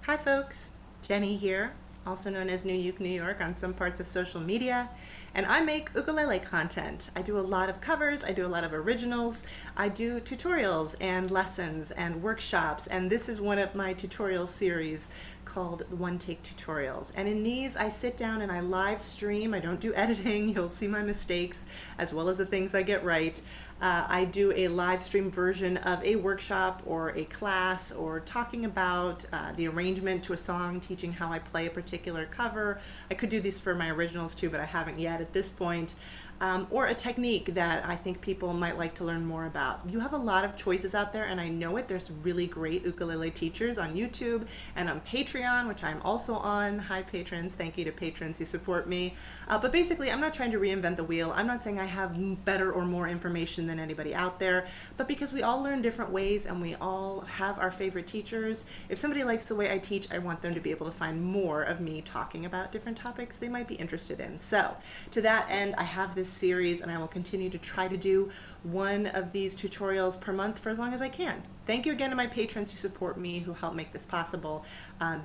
Hi folks, Jenny here, also known as New Uke New York on some parts of social media, and I make ukulele content. I do a lot of covers, I do a lot of originals, I do tutorials and lessons and workshops, and this is one of my tutorial series called the One Take Tutorials. And in these I sit down and I live stream. I don't do editing. You'll see my mistakes as well as the things I get right. I do a live stream version of a workshop or a class, or talking about the arrangement to a song, teaching how I play a particular cover. I could do these for my originals too, but I haven't yet at this point. Or a technique that I think people might like to learn more about. You have a lot of choices out there, and I know it. There's really great ukulele teachers on YouTube and on Patreon, which I'm also on. Hi patrons, thank you to patrons who support me. But basically, I'm not trying to reinvent the wheel. I'm not saying I have better or more information than anybody out there, but because we all learn different ways and we all have our favorite teachers, if somebody likes the way I teach, I want them to be able to find more of me talking about different topics they might be interested in. So to that end, I have this series, and I will continue to try to do one of these tutorials per month for as long as I can. Thank you again to my patrons who support me, who help make this possible.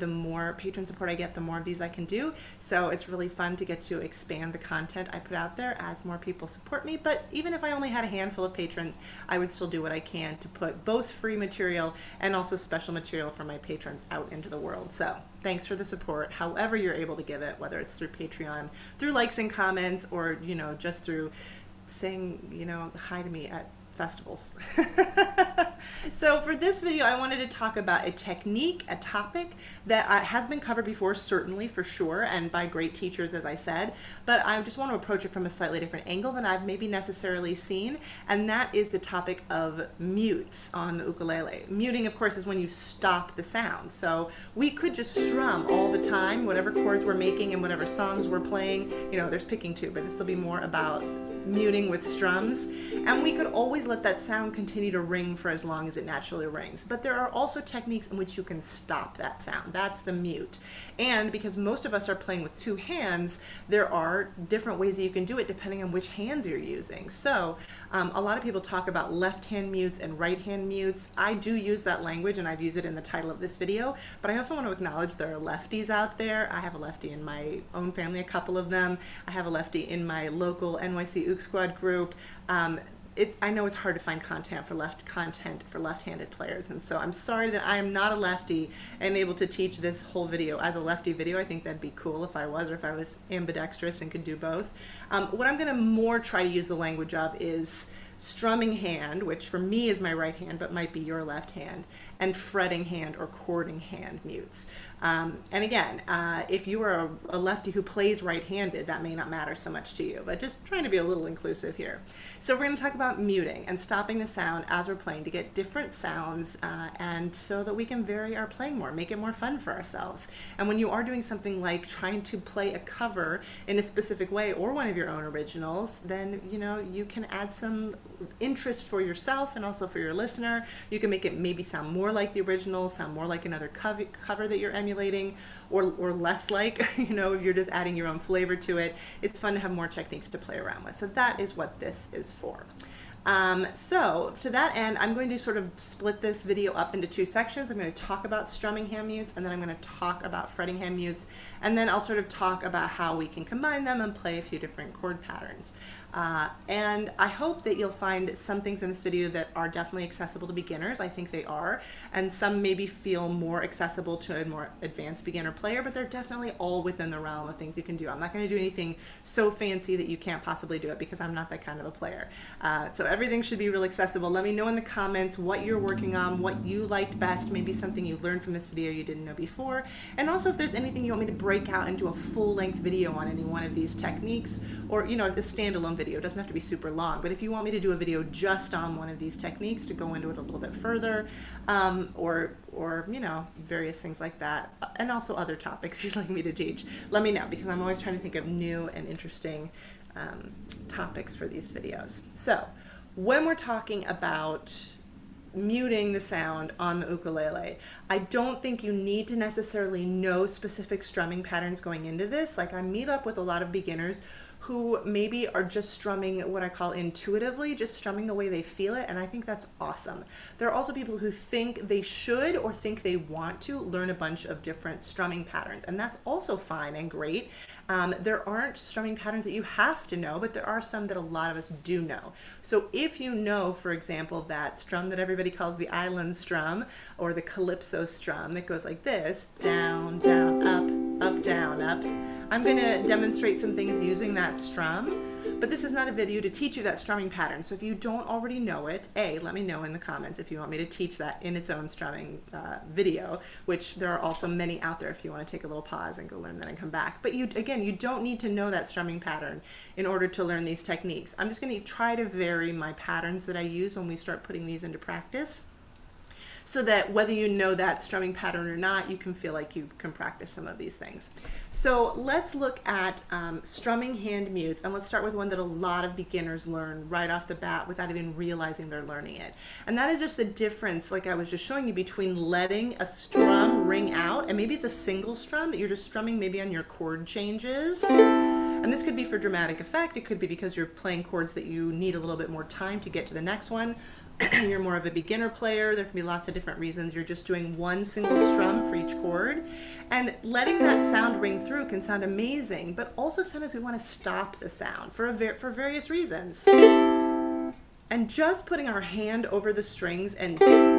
The more patron support I get, the more of these I can do. So it's really fun to get to expand the content I put out there as more people support me. But even if I only had a handful of patrons, I would still do what I can to put both free material and also special material for my patrons out into the world. So thanks for the support, however you're able to give it, whether it's through Patreon, through likes and comments, or, you know, just through saying, you know, hi to me at festivals. So for this video, I wanted to talk about a technique, a topic that has been covered before, certainly, for sure, and by great teachers, as I said, but I just want to approach it from a slightly different angle than I've maybe necessarily seen, and that is the topic of mutes on the ukulele. Muting, of course, is when you stop the sound. So we could just strum all the time, whatever chords we're making and whatever songs we're playing. You know, there's picking too, but this will be more about muting with strums, and we could always let that sound continue to ring for as long as it naturally rings. But there are also techniques in which you can stop that sound. That's the mute. And because most of us are playing with two hands, there are different ways that you can do it depending on which hands you're using. So a lot of people talk about left hand mutes and right hand mutes. I do use that language, and I've used it in the title of this video, but I also want to acknowledge there are lefties out there. I have a lefty in my own family, a couple of them. I have a lefty in my local NYC Uke Squad group. I know it's hard to find content for left-handed players, and so I'm sorry that I am not a lefty and able to teach this whole video as a lefty video. I think that'd be cool if I was, or if I was ambidextrous and could do both. What I'm going to more try to use the language of is strumming hand, which for me is my right hand but might be your left hand, and fretting hand or chording hand mutes. And again, if you are a lefty who plays right-handed, that may not matter so much to you, but just trying to be a little inclusive here. So we're going to talk about muting and stopping the sound as we're playing to get different sounds, and so that we can vary our playing more, make it more fun for ourselves. And when you are doing something like trying to play a cover in a specific way, or one of your own originals, then, you know, you can add some interest for yourself and also for your listener. You can make it maybe sound more like the original, sound more like another cover that you're emulating, or less like, you know, if you're just adding your own flavor to it. It's fun to have more techniques to play around with. So that is what this is for. So to that end, I'm going to sort of split this video up into two sections. I'm going to talk about strumming hand mutes, and then I'm going to talk about fretting hand mutes, and then I'll sort of talk about how we can combine them and play a few different chord patterns. And I hope that you'll find some things in this video that are definitely accessible to beginners. I think they are, and some maybe feel more accessible to a more advanced beginner player, but they're definitely all within the realm of things you can do. I'm not going to do anything so fancy that you can't possibly do it, because I'm not that kind of a player. So everything should be real accessible. Let me know in the comments what you're working on, what you liked best, maybe something you learned from this video you didn't know before, and also if there's anything you want me to break out into a full-length video on any one of these techniques, or, you know, a standalone video. It doesn't have to be super long, but if you want me to do a video just on one of these techniques to go into it a little bit further, or you know, various things like that, and also other topics you'd like me to teach, let me know, because I'm always trying to think of new and interesting topics for these videos. So when we're talking about muting the sound on the ukulele, I don't think you need to necessarily know specific strumming patterns going into this. Like, I meet up with a lot of beginners who maybe are just strumming what I call intuitively, just strumming the way they feel it, and I think that's awesome. There are also people who think they should or think they want to learn a bunch of different strumming patterns, and that's also fine and great. There aren't strumming patterns that you have to know, but there are some that a lot of us do know. So if you know, for example, that strum that everybody calls the island strum or the calypso strum that goes like this, down, down, up, down, up. I'm going to demonstrate some things using that strum, but this is not a video to teach you that strumming pattern. So if you don't already know it, let me know in the comments if you want me to teach that in its own strumming video, which there are also many out there if you want to take a little pause and go learn that and come back. But you don't need to know that strumming pattern in order to learn these techniques. I'm just going to try to vary my patterns that I use when we start putting these into practice, so that whether you know that strumming pattern or not, you can feel like you can practice some of these things. So let's look at strumming hand mutes, and let's start with one that a lot of beginners learn right off the bat without even realizing they're learning it. And that is just the difference, like I was just showing you, between letting a strum ring out, and maybe it's a single strum that you're just strumming maybe on your chord changes. And this could be for dramatic effect. It could be because you're playing chords that you need a little bit more time to get to the next one. You're more of a beginner player. There can be lots of different reasons. You're just doing one single strum for each chord. And letting that sound ring through can sound amazing, but also sometimes we want to stop the sound for various reasons. And just putting our hand over the strings and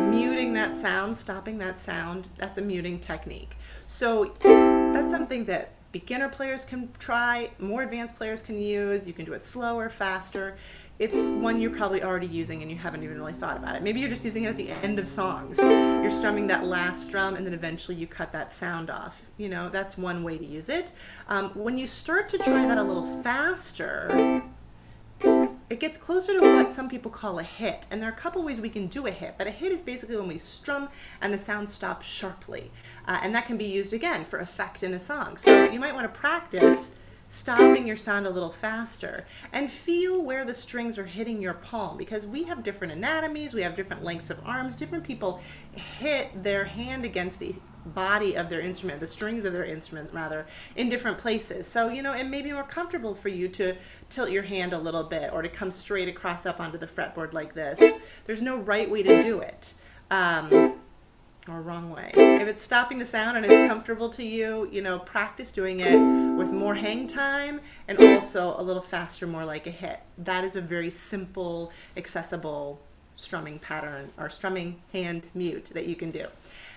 muting that sound, stopping that sound, that's a muting technique. So that's something that beginner players can try, more advanced players can use. You can do it slower, faster. It's one you're probably already using and you haven't even really thought about it. Maybe you're just using it at the end of songs. You're strumming that last strum and then eventually you cut that sound off. You know, that's one way to use it. When you start to try that a little faster, it gets closer to what some people call a hit. And there are a couple ways we can do a hit, but a hit is basically when we strum and the sound stops sharply. And that can be used again for effect in a song. So you might want to practice stopping your sound a little faster and feel where the strings are hitting your palm, because we have different anatomies, we have different lengths of arms. Different people hit their hand against the body of their instrument, the strings of their instrument rather, in different places. So, you know, it may be more comfortable for you to tilt your hand a little bit or to come straight across up onto the fretboard like this. There's no right way to do it. Or wrong way. If it's stopping the sound and it's comfortable to you, you know, practice doing it with more hang time and also a little faster, more like a hit. That is a very simple, accessible strumming pattern or strumming hand mute that you can do.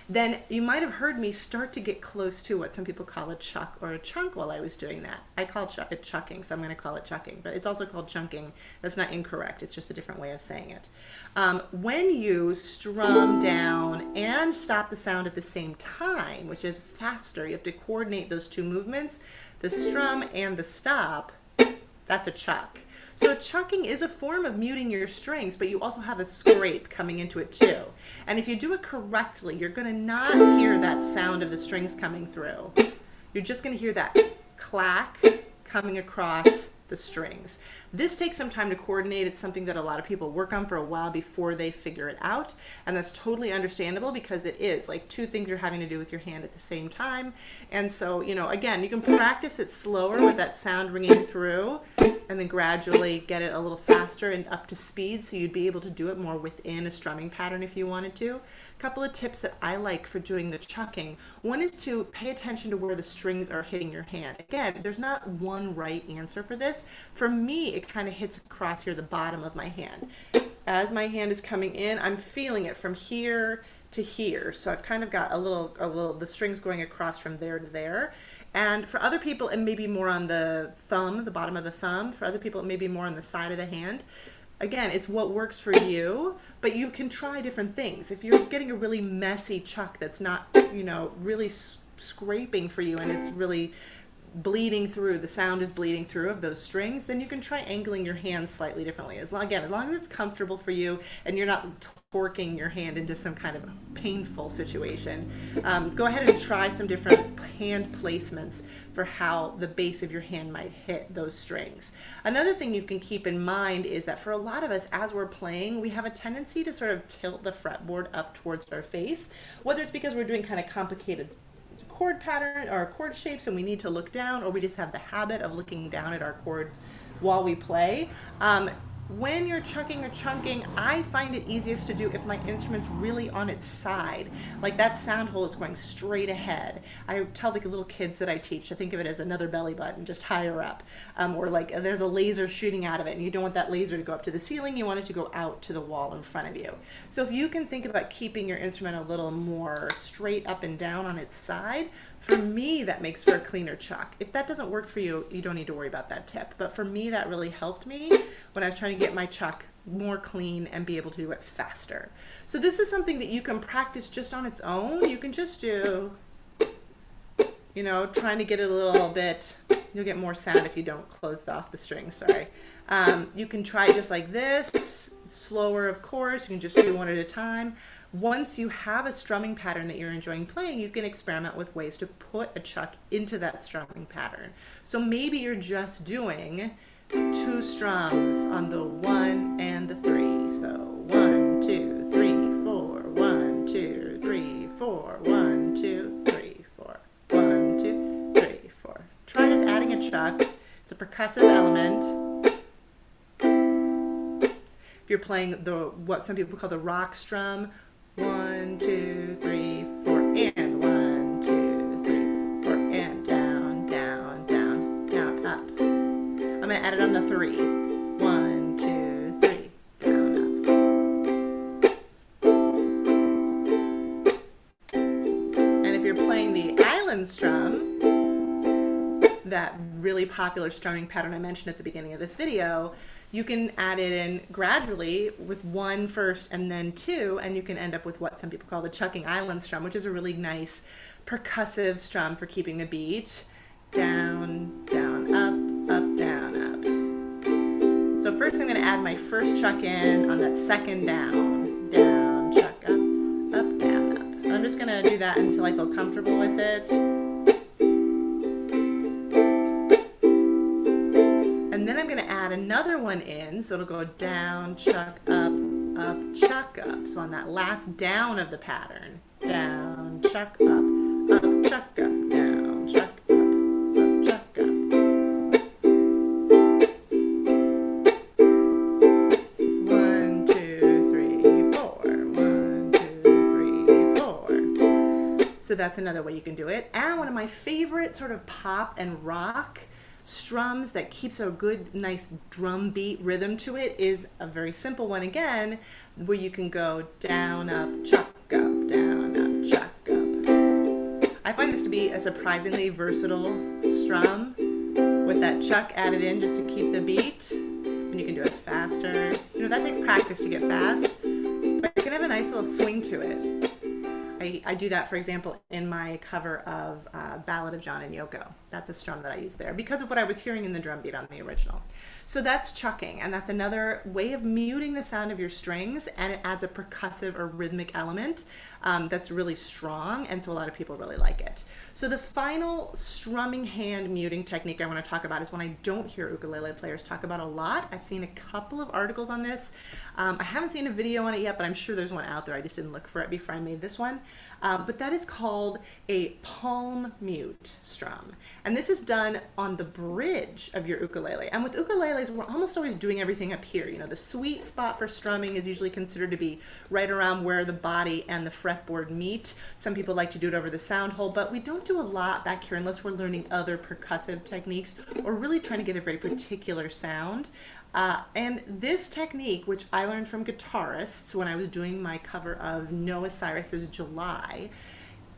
Then you might have heard me start to get close to what some people call a chuck or a chunk while I was doing that. I call it chucking, so I'm going to call it chucking, but it's also called chunking. That's not incorrect. It's just a different way of saying it. When you strum down and stop the sound at the same time, which is faster, you have to coordinate those two movements, the strum and the stop, that's a chuck. So chucking is a form of muting your strings, but you also have a scrape coming into it too. And if you do it correctly, you're going to not hear that sound of the strings coming through. You're just going to hear that clack coming across the strings. This takes some time to coordinate. It's something that a lot of people work on for a while before they figure it out. And that's totally understandable because it is like two things you're having to do with your hand at the same time. And so, you know, again, you can practice it slower with that sound ringing through and then gradually get it a little faster and up to speed so you'd be able to do it more within a strumming pattern if you wanted to. A couple of tips that I like for doing the chucking. One is to pay attention to where the strings are hitting your hand. Again, there's not one right answer for this. For me, it kind of hits across here, the bottom of my hand. As my hand is coming in, I'm feeling it from here to here. So I've kind of got the strings going across from there to there. And for other people, it may be more on the thumb, the bottom of the thumb. For other people, it may be more on the side of the hand. Again, it's what works for you, but you can try different things. If you're getting a really messy chuck that's not, you know, really scraping for you and it's really bleeding through, the sound is bleeding through of those strings, then you can try angling your hand slightly differently. As long as it's comfortable for you and you're not torquing your hand into some kind of painful situation, go ahead and try some different hand placements for how the base of your hand might hit those strings. Another thing you can keep in mind is that for a lot of us, as we're playing, we have a tendency to sort of tilt the fretboard up towards our face, whether it's because we're doing kind of complicated chord pattern or chord shapes and we need to look down, or we just have the habit of looking down at our chords while we play. When you're chucking or chunking, I find it easiest to do if my instrument's really on its side. Like that sound hole is going straight ahead. I tell the little kids that I teach to think of it as another belly button, just higher up. Or like there's a laser shooting out of it and you don't want that laser to go up to the ceiling, you want it to go out to the wall in front of you. So if you can think about keeping your instrument a little more straight up and down on its side, for me that makes for a cleaner chuck. If that doesn't work for you, you don't need to worry about that tip. But for me that really helped me when I was trying to get my chuck more clean and be able to do it faster. So this is something that you can practice just on its own. You can just do, you know, trying to get it a little bit, you'll get more sound if you don't close off the string, sorry. You can try it just like this, slower of course, you can just do one at a time. Once you have a strumming pattern that you're enjoying playing, you can experiment with ways to put a chuck into that strumming pattern. So maybe you're just doing 2 strums on the 1 and the 3. So 1, 2, 3, 4, 1, 2, 3, 4, 1, 2, 3, 4, 1, 2, 3, 4. Try just adding a chuck. It's a percussive element. If you're playing what some people call the rock strum, 1, 2, 3, 4, and 1, 2, 3, 4, and down, down, down, down, up. I'm going to add it on the 3. 1, 2, 3, down, up. And if you're playing the island strum, that really popular strumming pattern I mentioned at the beginning of this video, you can add it in gradually with 1 first and then 2, and you can end up with what some people call the chucking island strum, which is a really nice percussive strum for keeping a beat. Down, down, up, down, up. So first I'm going to add my first chuck in on that second down. Down, chuck, up, down, up. And I'm just going to do that until I feel comfortable with it. And then I'm going to add another one in, so it'll go down, chuck, up, chuck, up. So on that last down of the pattern, down, chuck, up, chuck, up, down, chuck, up, chuck, up. 1, 2, 3, 4. 1, 2, 3, 4. So that's another way you can do it. And one of my favorite sort of pop and rock strums that keeps a good, nice drum beat rhythm to it is a very simple one again, where you can go down, up, chuck, up, down, up, chuck, up. I find this to be a surprisingly versatile strum with that chuck added in just to keep the beat. And you can do it faster. You know, that takes practice to get fast, but you can have a nice little swing to it. I do that, for example, in my cover of Ballad of John and Yoko. That's a strum that I use there because of what I was hearing in the drum beat on the original. So that's chucking, and that's another way of muting the sound of your strings, and it adds a percussive or rhythmic element that's really strong, and so a lot of people really like it. So the final strumming hand muting technique I want to talk about is one I don't hear ukulele players talk about a lot. I've seen a couple of articles on this. I haven't seen a video on it yet, but I'm sure there's one out there. I just didn't look for it before I made this one. But that is called a palm mute strum. And this is done on the bridge of your ukulele. And with ukuleles, we're almost always doing everything up here. You know, the sweet spot for strumming is usually considered to be right around where the body and the fretboard meet. Some people like to do it over the sound hole, but we don't do a lot back here unless we're learning other percussive techniques or really trying to get a very particular sound. And this technique, which I learned from guitarists when I was doing my cover of Noah Cyrus's July,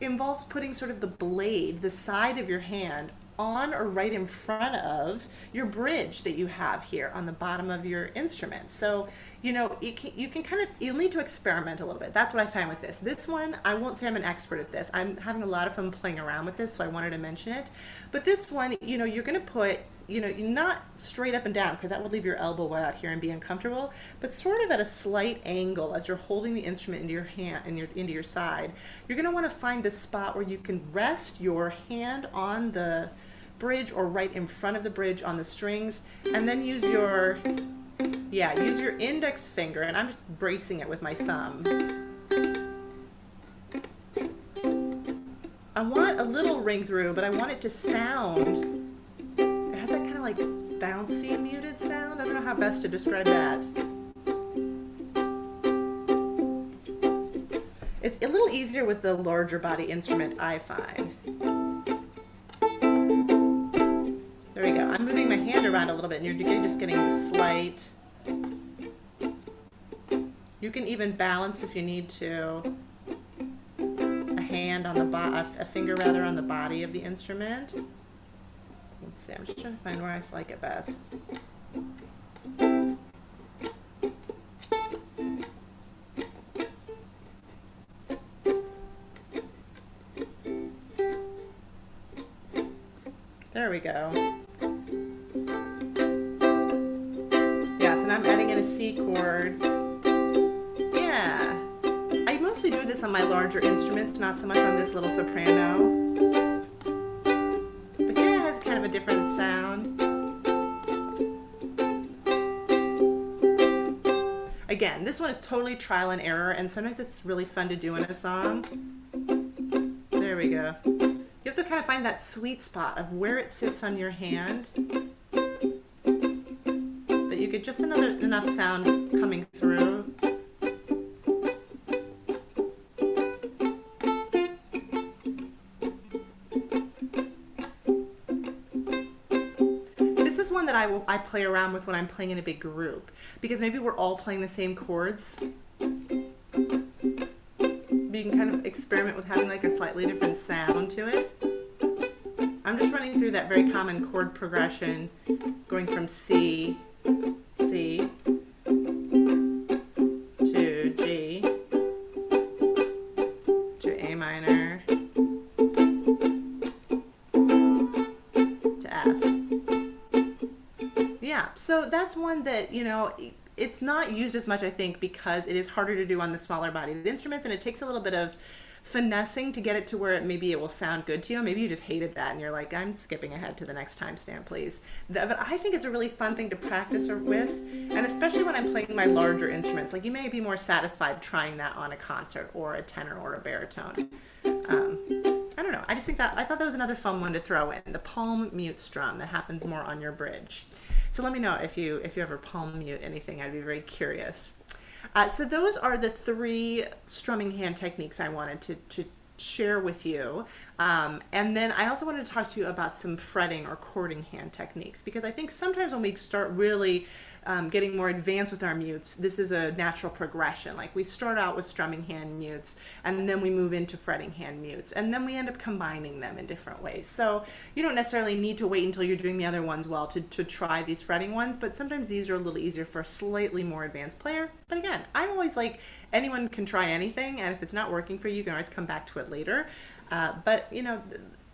involves putting sort of the blade, the side of your hand, on or right in front of your bridge that you have here on the bottom of your instrument. So, you know, you'll need to experiment a little bit. That's what I find with this. This one, I won't say I'm an expert at this. I'm having a lot of fun playing around with this, so I wanted to mention it. But this one, you know, you're going to put, you know, not straight up and down because that would leave your elbow out here and be uncomfortable, but sort of at a slight angle as you're holding the instrument into your hand and into your side. You're going to want to find the spot where you can rest your hand on the bridge or right in front of the bridge on the strings, and then use your index finger, and I'm just bracing it with my thumb. I want a little ring through, but I want it to sound, it has that kind of like bouncy muted sound. I don't know how best to describe that. It's a little easier with the larger body instrument, I find. There we go. I'm moving my hand around a little bit and you're just getting the slight. You can even balance if you need to. A hand on the a finger rather on the body of the instrument. Let's see, I'm just trying to find where I like it best. There we go. Yeah, so now I'm adding in a C chord. Yeah. I mostly do this on my larger instruments, not so much on this little soprano. But here it has kind of a different sound. Again, this one is totally trial and error, and sometimes it's really fun to do in a song. There we go. You have to kind of find that sweet spot of where it sits on your hand. That you get just enough sound coming through. This is one that I play around with when I'm playing in a big group, because maybe we're all playing the same chords. You can kind of experiment with having like a slightly different sound to it. I'm just running through that very common chord progression, going from C, C, to G, to A minor, to F. Yeah, so that's one that, you know, it's not used as much, I think, because it is harder to do on the smaller bodied instruments, and it takes a little bit of finessing to get it to where maybe it will sound good to you. Maybe you just hated that and you're like, I'm skipping ahead to the next timestamp, please. But I think it's a really fun thing to practice with, and especially when I'm playing my larger instruments. Like, you may be more satisfied trying that on a concert or a tenor or a baritone. I don't know. I just think I thought that was another fun one to throw in, the palm mute strum that happens more on your bridge. So let me know if you ever palm mute anything. I'd be very curious. So those are the 3 strumming hand techniques I wanted to share with you. And then I also wanted to talk to you about some fretting or chording hand techniques, because I think sometimes when we start really getting more advanced with our mutes, this is a natural progression. Like, we start out with strumming hand mutes, and then we move into fretting hand mutes, and then we end up combining them in different ways. So you don't necessarily need to wait until you're doing the other ones well to try these fretting ones, but sometimes these are a little easier for a slightly more advanced player. But again, I'm always like, anyone can try anything, and if it's not working for you, you can always come back to it later. But you know,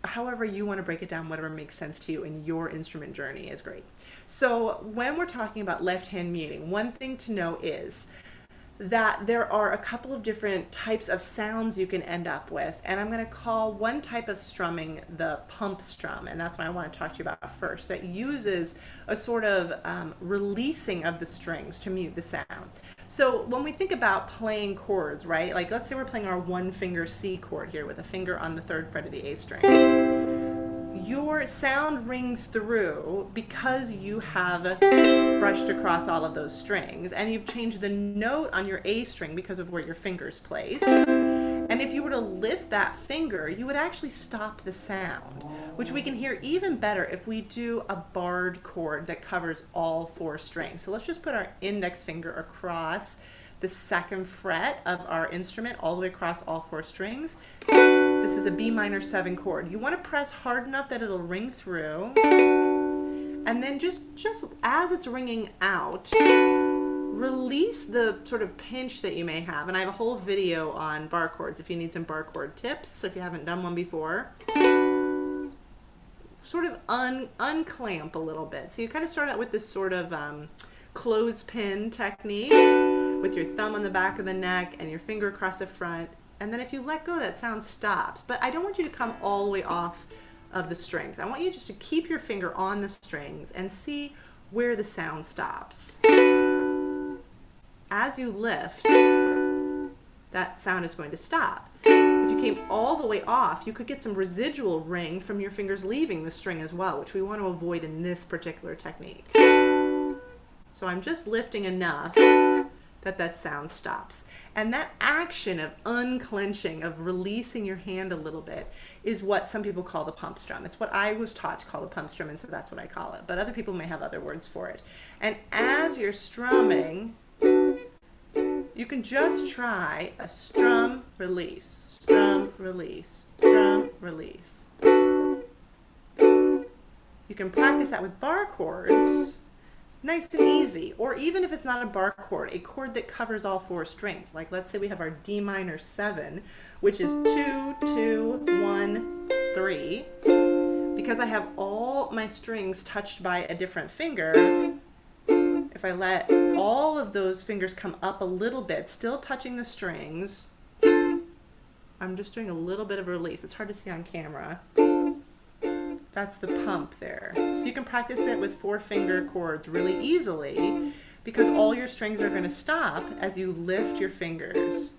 however you want to break it down, whatever makes sense to you in your instrument journey is great. So when we're talking about left hand muting, one thing to know is that there are a couple of different types of sounds you can end up with, and I'm going to call one type of strumming the pump strum, and that's what I want to talk to you about first, that uses a sort of releasing of the strings to mute the sound. So when we think about playing chords, right, like let's say we're playing our 1-finger C chord here with a finger on the 3rd fret of the A string. Your sound rings through because you have brushed across all of those strings, and you've changed the note on your A string because of where your finger's placed. And if you were to lift that finger, you would actually stop the sound, which we can hear even better if we do a barred chord that covers all 4 strings. So let's just put our index finger across the 2nd fret of our instrument, all the way across all 4 strings. This is a B minor 7 chord. You want to press hard enough that it'll ring through, and then just as it's ringing out, release the sort of pinch that you may have. And I have a whole video on bar chords if you need some bar chord tips, so if you haven't done one before. Sort of unclamp a little bit. So you kind of start out with this sort of clothespin technique with your thumb on the back of the neck and your finger across the front. And then if you let go, that sound stops. But I don't want you to come all the way off of the strings. I want you just to keep your finger on the strings and see where the sound stops. As you lift, that sound is going to stop. If you you came all the way off, you could get some residual ring from your fingers leaving the string as well, which we want to avoid in this particular technique. So I'm just lifting enough that that sound stops. And that action of unclenching, of releasing your hand a little bit, is what some people call the pump strum. It's what I was taught to call the pump strum, and so that's what I call it. But other people may have other words for it. And as you're strumming, you can just try a strum, release, strum, release, strum, release. You can practice that with bar chords, nice and easy. Or even if it's not a bar chord, a chord that covers all four strings. Like let's say we have our D minor 7, which is 2, 2, 1, 3. Because I have all my strings touched by a different finger, if I let all of those fingers come up a little bit, still touching the strings, I'm just doing a little bit of release. It's hard to see on camera. That's the pump there. So you can practice it with 4-finger chords really easily because all your strings are going to stop as you lift your fingers.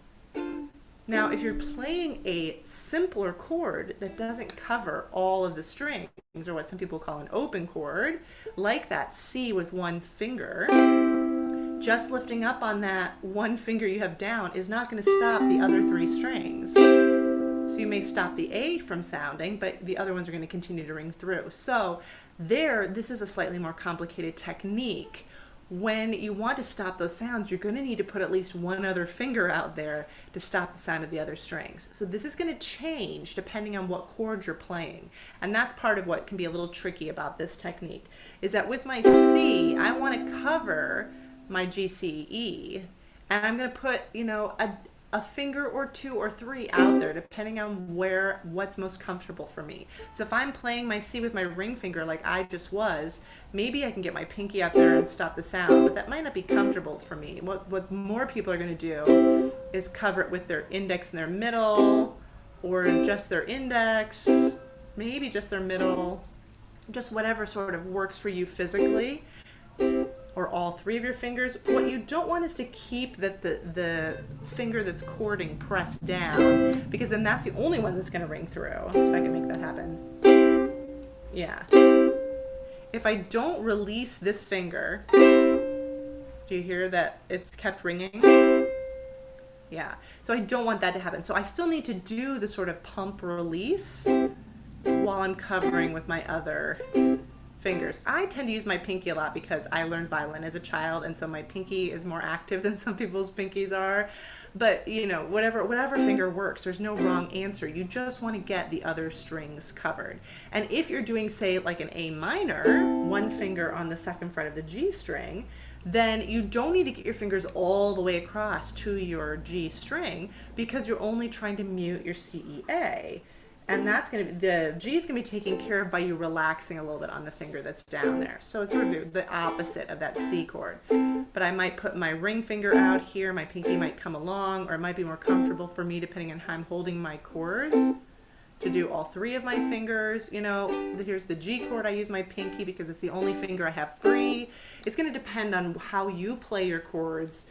Now, if you're playing a simpler chord that doesn't cover all of the strings, or what some people call an open chord, like that C with one finger, just lifting up on that one finger you have down is not going to stop the other 3 strings. So you may stop the A from sounding, but the other ones are going to continue to ring through. So this is a slightly more complicated technique. When you want to stop those sounds, you're going to need to put at least one other finger out there to stop the sound of the other strings. So this is going to change depending on what chord you're playing. And that's part of what can be a little tricky about this technique, is that with my C, I want to cover my G, C, E, and I'm going to put, a finger or 2 or 3 out there depending on what's most comfortable for me. So if I'm playing my C with my ring finger like I just was, maybe I can get my pinky out there and stop the sound, but that might not be comfortable for me. What more people are going to do is cover it with their index and their middle, or just their index, maybe just their middle, just whatever sort of works for you physically, or all 3 of your fingers. What you don't want is to keep the finger that's chording pressed down, because then that's the only one that's going to ring through. Let's see if I can make that happen. Yeah. If I don't release this finger, do you hear that it's kept ringing? Yeah. So I don't want that to happen. So I still need to do the sort of pump release while I'm covering with my other fingers. I tend to use my pinky a lot because I learned violin as a child, and so my pinky is more active than some people's pinkies are. But whatever finger works, there's no wrong answer. You just want to get the other strings covered. And if you're doing, say, like an A minor, one finger on the second fret of the G string, then you don't need to get your fingers all the way across to your G string, because you're only trying to mute your C, E, A. And the G is going to be taken care of by you relaxing a little bit on the finger that's down there. So it's sort of the opposite of that C chord. But I might put my ring finger out here, my pinky might come along, or it might be more comfortable for me, depending on how I'm holding my chords, to do all 3 of my fingers. Here's the G chord. I use my pinky because it's the only finger I have free. It's going to depend on how you play your chords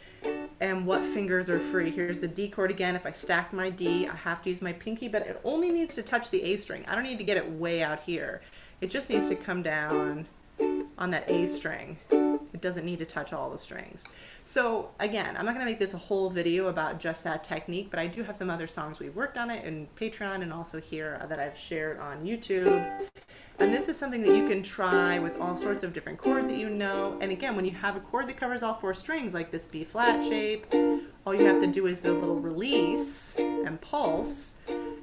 and what fingers are free. Here's the D chord again. If I stack my D, I have to use my pinky, but it only needs to touch the A string. I don't need to get it way out here. It just needs to come down on that A string. It doesn't need to touch all the strings. So again, I'm not going to make this a whole video about just that technique, but I do have some other songs we've worked on it in Patreon and also here that I've shared on YouTube. And this is something that you can try with all sorts of different chords that you know. And again, when you have a chord that covers all 4 strings, like this B flat shape, all you have to do is the little release and pulse.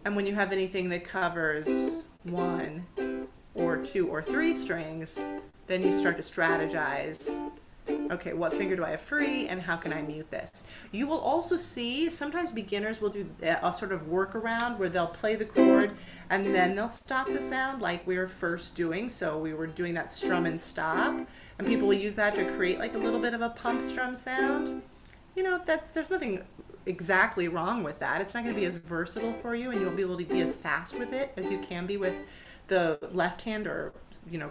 And when you have anything that covers 1 or 2 or 3 strings, then you start to strategize. Okay, what finger do I have free, and how can I mute this? You will also see sometimes beginners will do a sort of workaround where they'll play the chord and then they'll stop the sound like we were first doing. So we were doing that strum and stop, and people will use that to create like a little bit of a pump strum sound. There's nothing exactly wrong with that. It's not going to be as versatile for you, and you won't be able to be as fast with it as you can be with the left hand or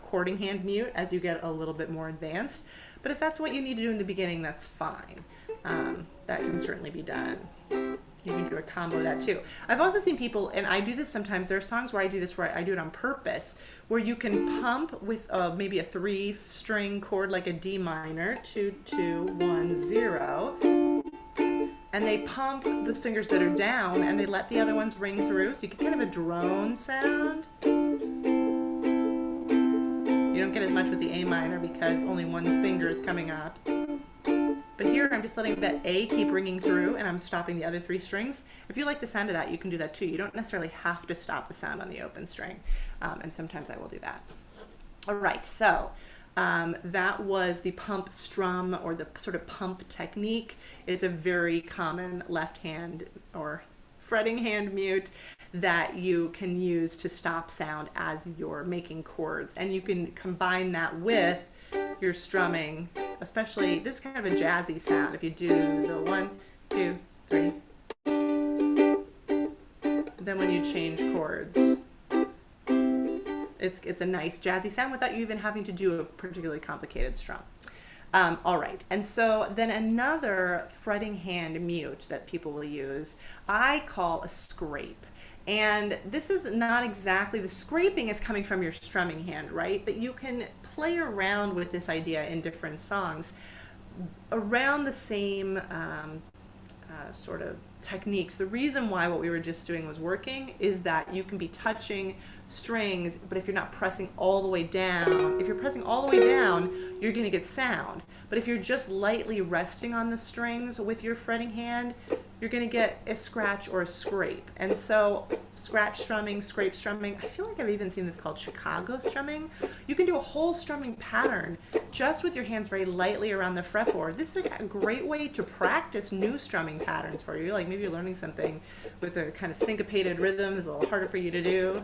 chording hand mute as you get a little bit more advanced. But if that's what you need to do in the beginning, that's fine. That can certainly be done. You can do a combo of that too. I've also seen people, and I do this sometimes, there are songs where I do this where I do it on purpose, where you can pump with maybe a 3-string chord like a D minor, 2, 2, 1, 0, and they pump the fingers that are down and they let the other ones ring through, so you get kind of a drone sound. You don't get as much with the A minor because only one finger is coming up. But here I'm just letting that A keep ringing through and I'm stopping the other 3 strings. If you like the sound of that, you can do that too. You don't necessarily have to stop the sound on the open string. And sometimes I will do that. All right, so that was the pump strum, or the sort of pump technique. It's a very common left hand or fretting hand mute that you can use to stop sound as you're making chords. And you can combine that with your strumming, especially this is kind of a jazzy sound. If you do the 1, 2, 3, then when you change chords, it's a nice jazzy sound without you even having to do a particularly complicated strum. All right, and so then another fretting hand mute that people will use, I call a scrape. And this is not exactly, the scraping is coming from your strumming hand, right? But you can play around with this idea in different songs around the same sort of techniques. The reason why what we were just doing was working is that you can be touching strings, but if you're not pressing all the way down, if you're pressing all the way down, you're going to get sound. But if you're just lightly resting on the strings with your fretting hand, you're going to get a scratch or a scrape. And so scratch strumming, scrape strumming, I feel like I've even seen this called Chicago strumming. You can do a whole strumming pattern just with your hands very lightly around the fretboard. This is a great way to practice new strumming patterns for you. Like maybe you're learning something with a kind of syncopated rhythm, it's a little harder for you to do.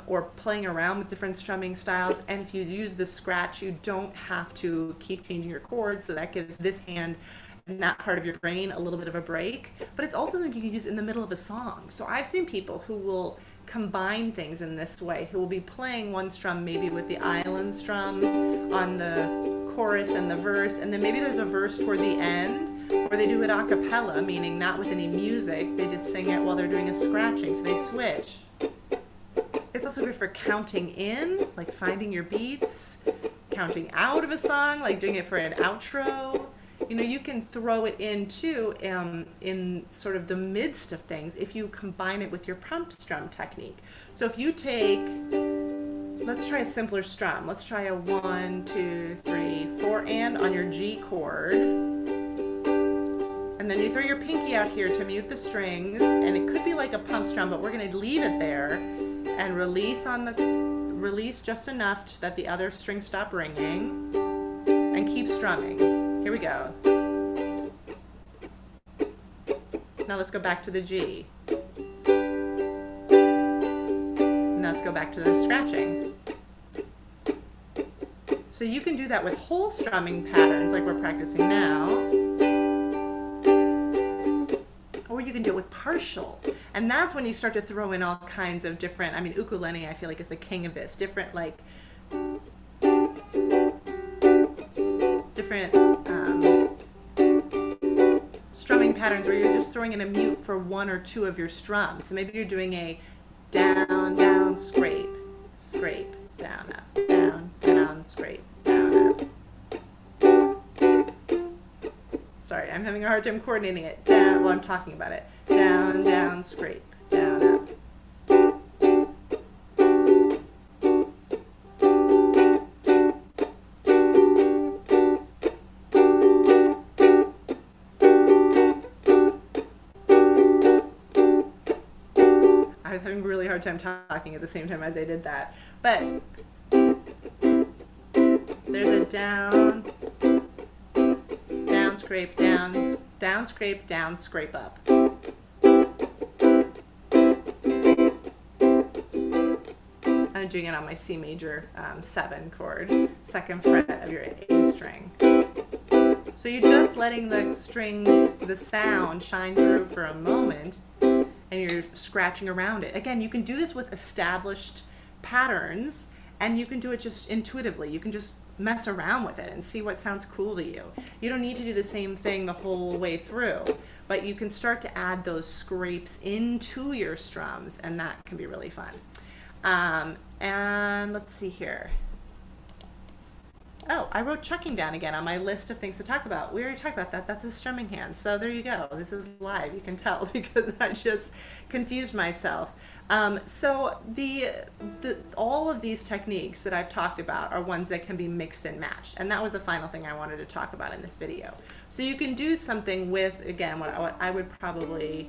Or playing around with different strumming styles. And if you use the scratch, you don't have to keep changing your chords, so that gives this hand and that part of your brain a little bit of a break. But it's also something you can use in the middle of a song. So I've seen people who will combine things in this way, who will be playing one strum maybe with the island strum on the chorus and the verse, and then maybe there's a verse toward the end, or they do it a cappella, meaning not with any music, they just sing it while they're doing a scratching, so they switch. It's also good for counting in, like finding your beats, counting out of a song, like doing it for an outro. You know, you can throw it in too in sort of the midst of things if you combine it with your pump strum technique. So if you take, let's try a simpler strum. Let's try a 1, 2, 3, 4 and on your G chord. And then you throw your pinky out here to mute the strings, and it could be like a pump strum, but we're going to leave it there and release just enough that the other strings stop ringing, and keep strumming. Here we go. Now let's go back to the G. Now let's go back to the scratching. So you can do that with whole strumming patterns like we're practicing now. Or you can do it with partial. And that's when you start to throw in all kinds of different, I mean, ukulele I feel like is the king of this. Different strumming patterns where you're just throwing in a mute for 1 or 2 of your strums. So maybe you're doing a down, down, scrape, scrape, down, up, down, down, scrape, down, up. Sorry, I'm having a hard time coordinating it. Down, while I'm talking about it. Down, down, scrape, down, up. I was having a really hard time talking at the same time as I did that. But there's a down, down, scrape, down, down, scrape, down, scrape up. I'm doing it on my C major 7 chord, 2nd fret of your A string. So you're just letting the string, the sound shine through for a moment, and you're scratching around it. Again, you can do this with established patterns, and you can do it just intuitively. You can just mess around with it and see what sounds cool to you. You don't need to do the same thing the whole way through. but you can start to add those scrapes into your strums, and that can be really fun. And let's see here. Oh, I wrote chucking down again on my list of things to talk about. We already talked about that. That's a strumming hand. So there you go. This is live. You can tell because I just confused myself. So all of these techniques that I've talked about are ones that can be mixed and matched. And that was the final thing I wanted to talk about in this video. So you can do something with, again, what I would probably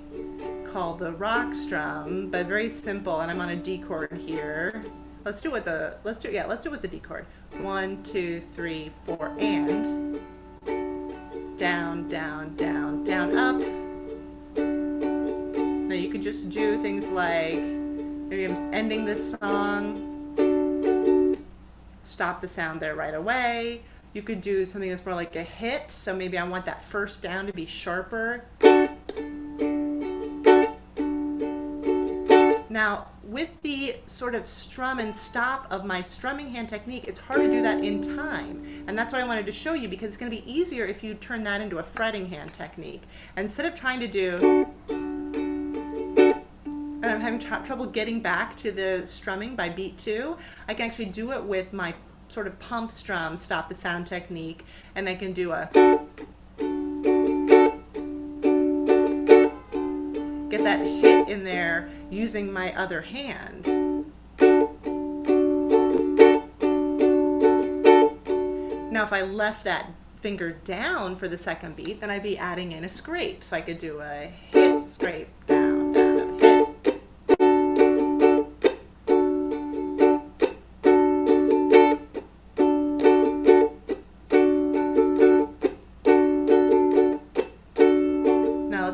call the rock strum, but very simple. And I'm on a D chord here. Let's do it with the D chord. 1, 2, 3, 4, and down, down, down, down, up. Now you could just do things like, maybe I'm ending this song, stop the sound there right away. You could do something that's more like a hit, so maybe I want that first down to be sharper. Now, with the sort of strum and stop of my strumming hand technique, it's hard to do that in time. And that's what I wanted to show you, because it's going to be easier if you turn that into a fretting hand technique. Instead of trying to do, and I'm having trouble getting back to the strumming by beat 2, I can actually do it with my sort of pump strum, stop the sound technique, and I can do a, get that hit in there using my other hand. Now if I left that finger down for the second beat, then I'd be adding in a scrape. So I could do a hit, scrape, down, down, up, hit.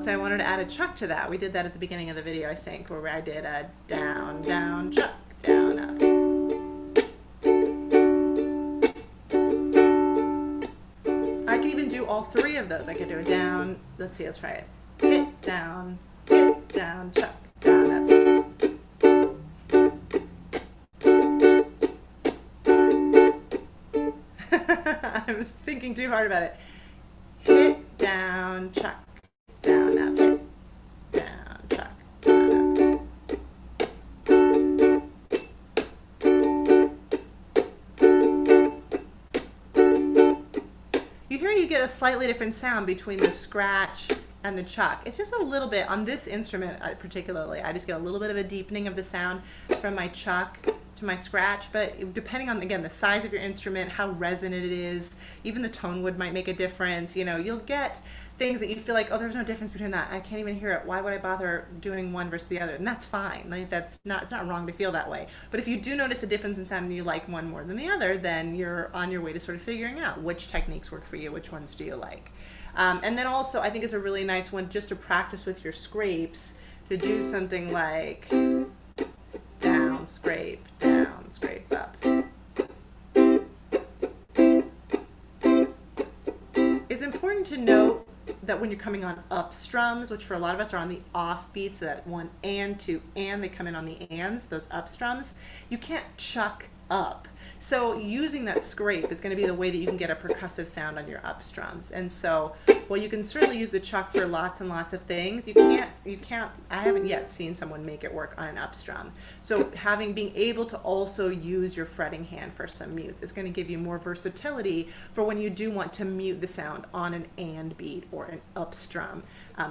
I wanted to add a chuck to that. We did that at the beginning of the video, I think, where I did a down, down, chuck, down, up. I can even do all 3 of those. I could do a down, let's see, let's try it. Hit, down, chuck, down, up. I'm thinking too hard about it. Hit, down, chuck. Down, up, hit, down, chuck, down, up. You hear you get a slightly different sound between the scratch and the chuck. It's just a little bit, on this instrument particularly, I just get a little bit of a deepening of the sound from my chuck to my scratch, but depending on, again, the size of your instrument, how resonant it is, even the tone wood might make a difference. You know, you'll get things that you feel like, oh, there's no difference between that. I can't even hear it. Why would I bother doing one versus the other? And that's fine. Like, it's not wrong to feel that way. But if you do notice a difference in sound and you like one more than the other, then you're on your way to sort of figuring out which techniques work for you, which ones do you like. And then also, I think it's a really nice one just to practice with your scrapes, to do something like down, scrape, up. It's important to note that when you're coming on up strums, which for a lot of us are on the off beats, that 1 and 2 and, they come in on the ands, those up strums, you can't chuck up. So using that scrape is going to be the way that you can get a percussive sound on your up strums. And so, well, you can certainly use the chuck for lots and lots of things. You can't, I haven't yet seen someone make it work on an up strum. So being able to also use your fretting hand for some mutes is going to give you more versatility for when you do want to mute the sound on an and beat or an up strum,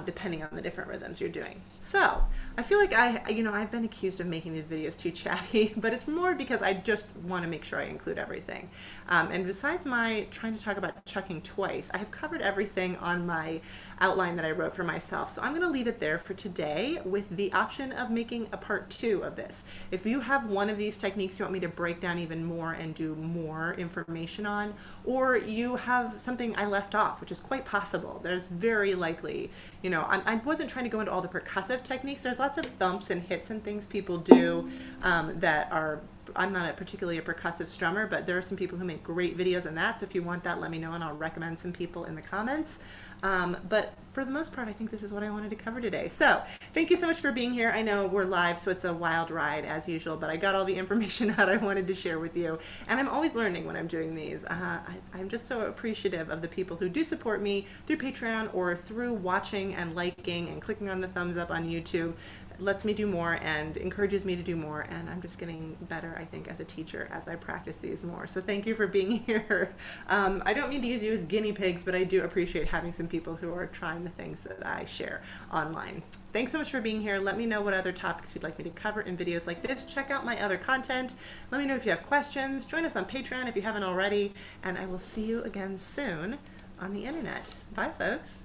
depending on the different rhythms you're doing. So I feel like I've been accused of making these videos too chatty, but it's more because I just want to make sure I include everything. And besides my trying to talk about chucking twice, I have covered everything on my outline that I wrote for myself. So I'm going to leave it there for today with the option of making a part 2 of this. If you have one of these techniques you want me to break down even more and do more information on, or you have something I left off, which is quite possible, there's very likely, I wasn't trying to go into all the percussive techniques. There's lots of thumps and hits and things people do that are I'm not particularly a percussive strummer, but there are some people who make great videos on that. So if you want that, let me know and I'll recommend some people in the comments. But for the most part, I think this is what I wanted to cover today. So thank you so much for being here. I know we're live, so it's a wild ride as usual, but I got all the information out I wanted to share with you. And I'm always learning when I'm doing these. I'm just so appreciative of the people who do support me through Patreon or through watching and liking and clicking on the thumbs up on YouTube. Lets me do more and encourages me to do more, and I'm just getting better, I think, as a teacher as I practice these more. So thank you for being here. I don't mean to use you as guinea pigs, but I do appreciate having some people who are trying the things that I share online. Thanks so much for being here. Let me know what other topics you'd like me to cover in videos like this. Check out my other content. Let me know if you have questions. Join us on Patreon if you haven't already, and I will see you again soon on the internet. Bye, folks.